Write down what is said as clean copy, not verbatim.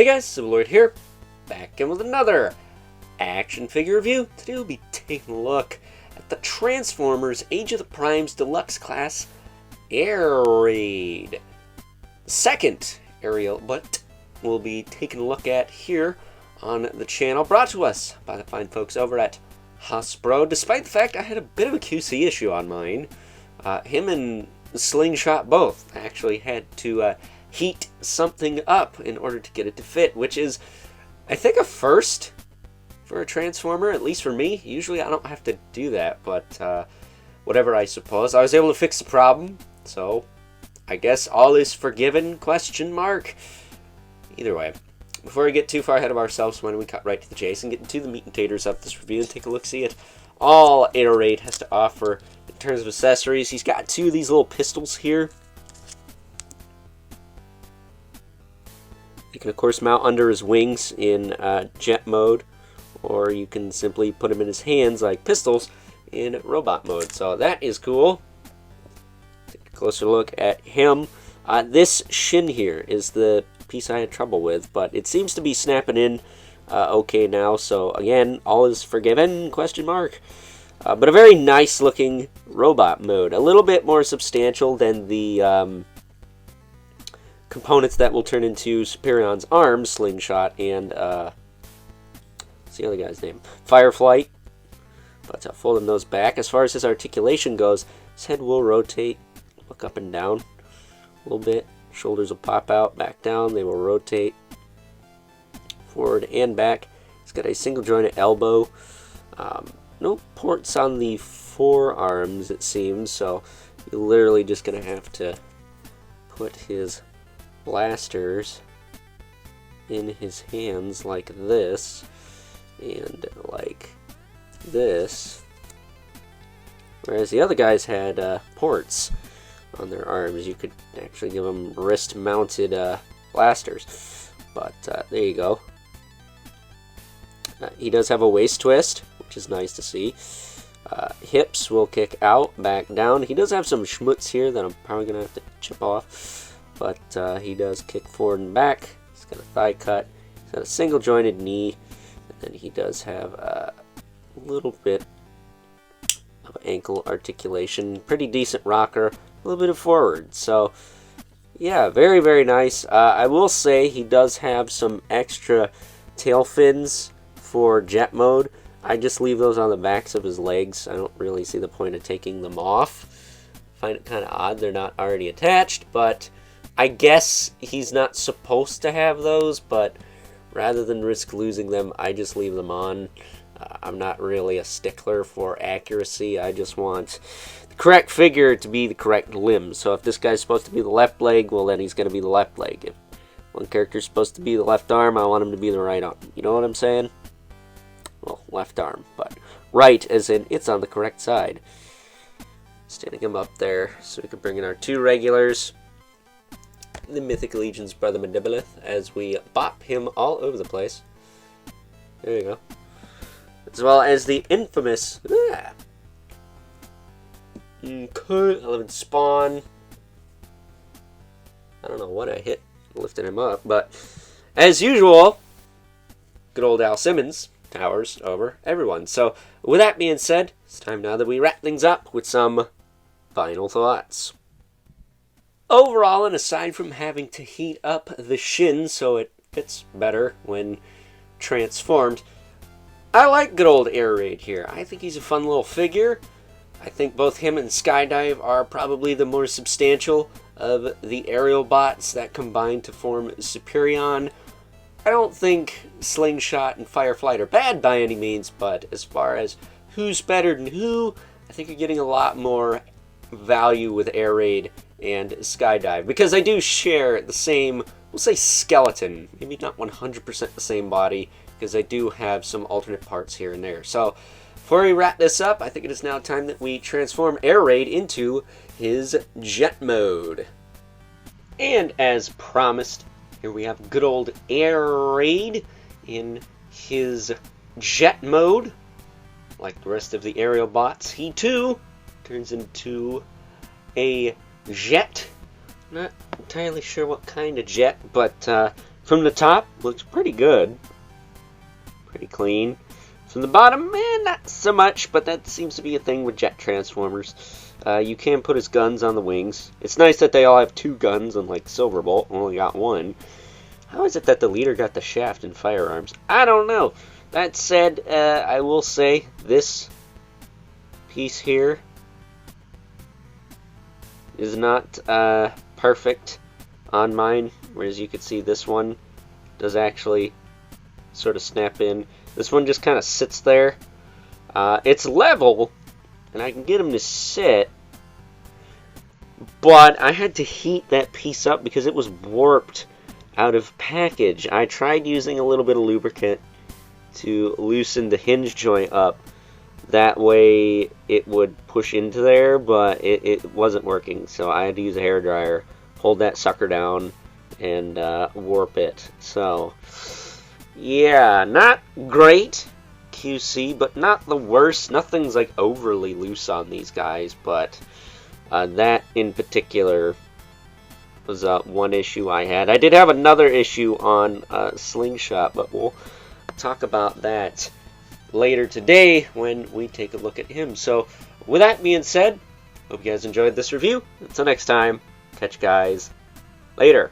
Hey guys, Civilloid here, back in with another action figure review. Today we'll be taking a look at the Transformers Age of the Primes Deluxe Class Air Raid. The second aerial but we'll be taking a look at here on the channel, brought to us by the fine folks over at Hasbro. Despite the fact I had a bit of a QC issue on mine, him and Slingshot both actually had to heat something up in order to get it to fit, which is, I think, a first for a Transformer, at least for me. Usually I don't have to do that, but whatever, I suppose. I was able to fix the problem, so I guess all is forgiven, question mark. Either way, before we get too far ahead of ourselves, why don't we cut right to the chase and get into the meat and taters of this review and take a look-see at all Air Raid has to offer in terms of accessories. He's got two of these little pistols here. You can, of course, mount under his wings in jet mode, or you can simply put him in his hands like pistols in robot mode. So that is cool. Take a closer look at him. This shin here is the piece I had trouble with, but it seems to be snapping in okay now. So again, all is forgiven, question mark. But a very nice looking robot mode. A little bit more substantial than the components that will turn into Superion's arms, Slingshot, and what's the other guy's name? Fireflight. But folding those back. As far as his articulation goes, his head will rotate, look up and down a little bit. Shoulders will pop out, back down. They will rotate forward and back. He's got a single jointed elbow. No ports on the forearms, it seems, so you're literally just going to have to put his blasters in his hands like this and like this, whereas the other guys had ports on their arms. You could actually give them wrist mounted blasters, but there you go. He does have a waist twist, which is nice to see. Hips will kick out, back down. He does have some schmutz here that I'm probably gonna have to chip off, but he does kick forward and back. He's got a thigh cut. He's got a single jointed knee, and then he does have a little bit of ankle articulation. Pretty decent rocker, a little bit of forward. So yeah, very, very nice. I will say he does have some extra tail fins for jet mode. I just leave those on the backs of his legs. I don't really see the point of taking them off. Find it kind of odd they're not already attached, but I guess he's not supposed to have those, but rather than risk losing them, I just leave them on. I'm not really a stickler for accuracy. I just want the correct figure to be the correct limb. So if this guy's supposed to be the left leg, well, then he's going to be the left leg. If one character's supposed to be the left arm, I want him to be the right arm. You know what I'm saying? Well, left arm, but right as in it's on the correct side. Standing him up there so we can bring in our two regulars. The Mythic Legion's Brother Mandibolith, as we bop him all over the place. There you go. As well as the infamous 11 Spawn. I don't know what I hit lifting him up, but as usual, good old Al Simmons towers over everyone. So with that being said, it's time now that we wrap things up with some final thoughts. Overall, and aside from having to heat up the shin so it fits better when transformed, I like good old Air Raid here. I think he's a fun little figure. I think both him and Skydive are probably the more substantial of the aerial bots that combine to form Superion. I don't think Slingshot and Fireflight are bad by any means, but as far as who's better than who, I think you're getting a lot more value with Air Raid and Skydive, because I do share the same, we'll say, skeleton, maybe not 100% the same body, because I do have some alternate parts here and there. So before we wrap this up, I think it is now time that we transform Air Raid into his jet mode. And as promised, here we have good old Air Raid in his jet mode. Like the rest of the aerial bots, he too turns into a jet. Not entirely sure what kind of jet, but From the top, looks pretty good. Pretty clean. From the bottom, not so much, but that seems to be a thing with jet transformers. You can put his guns on the wings. It's nice that they all have 2 guns, unlike Silverbolt only got 1. How is it that the leader got the shaft and firearms? I don't know. That said, I will say this piece here is not perfect on mine, whereas you can see this one does actually sort of snap in. This one just kind of sits there. It's level, and I can get him to sit, but I had to heat that piece up because it was warped out of package. I tried using a little bit of lubricant to loosen the hinge joint up. That way it would push into there, but it wasn't working, so I had to use a hairdryer, hold that sucker down, and warp it. So yeah, not great QC, but not the worst. Nothing's like overly loose on these guys, but that in particular was one issue I had. I did have another issue on Slingshot, but we'll talk about that later today when we take a look at him. So with that being said, hope you guys enjoyed this review. Until next time, catch you guys later.